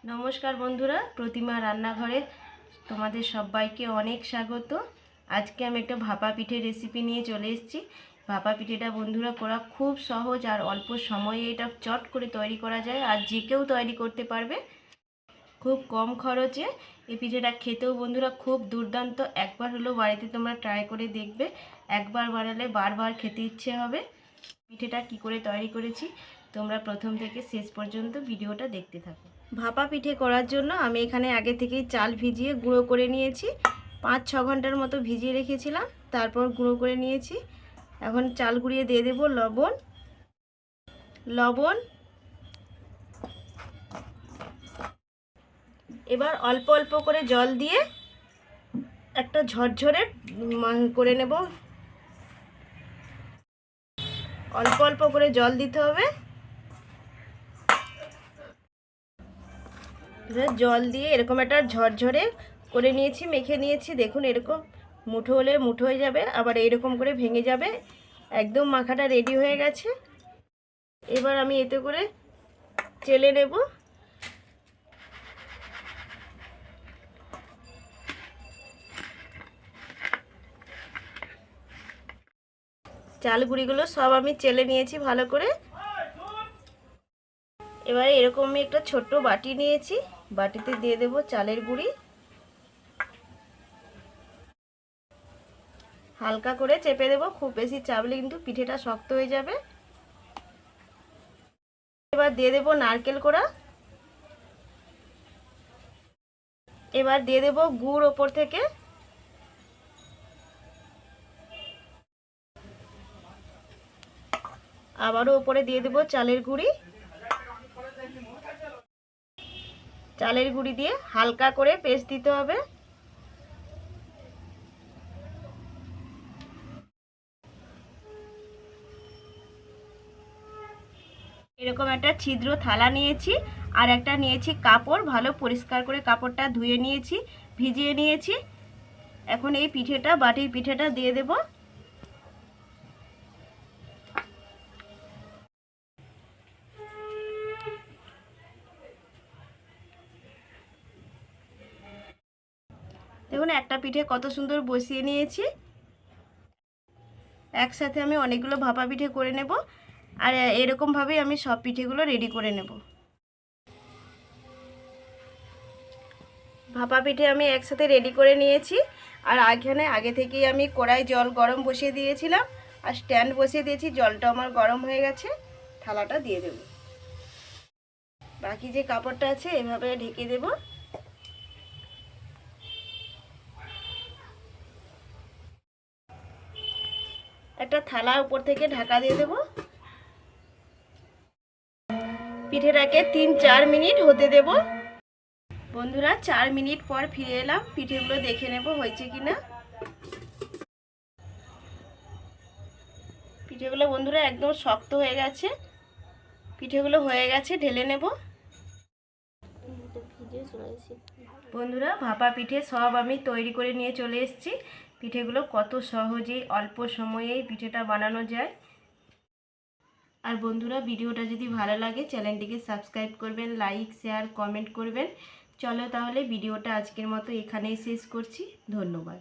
নমস্কার বন্ধুরা, প্রতিমা রান্নাঘরে তোমাদের সবাইকে অনেক স্বাগত। আজকে আমি একটা ভাপা পিঠের রেসিপি নিয়ে চলে এসেছি। ভাপা পিঠেটা বন্ধুরা করা খুব সহজ আর অল্প সময়ে এটা চট করে তৈরি করা যায়, আর যে কেউ তৈরি করতে পারবে খুব কম খরচে। এই পিঠেটা খেতেও বন্ধুরা খুব দুর্দান্ত। একবার হলেও বাড়িতে তোমরা ট্রাই করে দেখবে, একবার বানালে বারবার খেতে ইচ্ছে হবে। পিঠেটা কি করে তৈরি করেছি তোমরা প্রথম থেকে শেষ পর্যন্ত ভিডিওটা দেখতে থাকো। ভাপা পিঠে করার জন্য আমি এখানে আগে থেকেই চাল ভিজিয়ে গুঁড়ো করে নিয়েছি। 5-6 ঘন্টার মতো ভিজিয়ে রেখেছিলাম, তারপর গুঁড়ো করে নিয়েছি। এখন চাল গুঁড়িয়ে দিয়ে দেব লবণ। এবার অল্প অল্প করে জল দিয়ে একটা ঝরঝরে করে নেব। অল্প অল্প করে জল দিতে হবে। জল দিয়ে এরকম একটা ঝরঝরে করে নিয়েছি, মেখে নিয়েছি। দেখুন এরকম মুঠো হলে মুঠো হয়ে যাবে, আবার এইরকম করে ভেঙে যাবে। একদম মাখাটা রেডি হয়ে গেছে। এবার আমি এতে করে চেলে নেব। চালগুড়িগুলো সব আমি চেলে নিয়েছি ভালো করে। এবারে এরকম আমি একটা ছোট্ট বাটি নিয়েছি, বাটিতে দিয়ে দেব চালের গুঁড়ি। হালকা করে চেপে দেব, খুব বেশি চাপলে কিন্তু পিঠেটা শক্ত হয়ে যাবে। এবার দিয়ে দেব নারকেল কোড়া। এবার দিয়ে দেব গুড় ওপর থেকে। আবারও উপরে দিয়ে দেব চালের গুঁড়ি। চালের গুঁড়ি দিয়ে হালকা করে পেস্ট দিতে হবে। এরকম একটা ছিদ্র থালা নিয়েছি, আর একটা নিয়েছি কাপড়। ভালো পরিষ্কার করে কাপড়টা ধুয়ে নিয়েছি, ভিজিয়ে নিয়েছি। এখন এই পিঠেটা, বাটির পিঠেটা দিয়ে দেব। দেখুন একটা পিঠে কত সুন্দর বসিয়ে নিয়েছি। একসাথে আমি অনেকগুলো ভাপা পিঠে করে নেব, আর এরকমভাবেই আমি সব পিঠেগুলো রেডি করে নেব। ভাপা পিঠে আমি একসাথে রেডি করে নিয়েছি। আর এখানে আগে থেকেই আমি কড়াই জল গরম বসিয়ে দিয়েছিলাম, আর স্ট্যান্ড বসিয়ে দিয়েছি। জলটা আমার গরম হয়ে গেছে, থালাটা দিয়ে দেব। বাকি যে কাপড়টা আছে এভাবে ঢেকে দেব। একটা থালার উপর থেকে ঢাকা দিয়ে দেব। পিঠেটাকে 3-4 মিনিট হতে দেব। বন্ধুরা 4 মিনিট পর ফিরে এলাম, পিঠেগুলো দেখে নেব হয়েছে কিনা। পিঠেগুলো বন্ধুরা একদম শক্ত হয়ে গেছে। পিঠেগুলো হয়ে গেছে, ঢেলে নেব। বন্ধুরা ভাপা পিঠে সব আমি তৈরি করে নিয়ে চলে এসেছি। পিঠেগুলো কত সহজেই অল্প সময়েই পিঠেটা বানানো যায়। আর বন্ধুরা ভিডিওটা যদি ভালো লাগে চ্যানেলটিকে সাবস্ক্রাইব করবেন, লাইক শেয়ার কমেন্ট করবেন। চলো তাহলে ভিডিওটা আজকের মতো এখানেই শেষ করছি। ধন্যবাদ।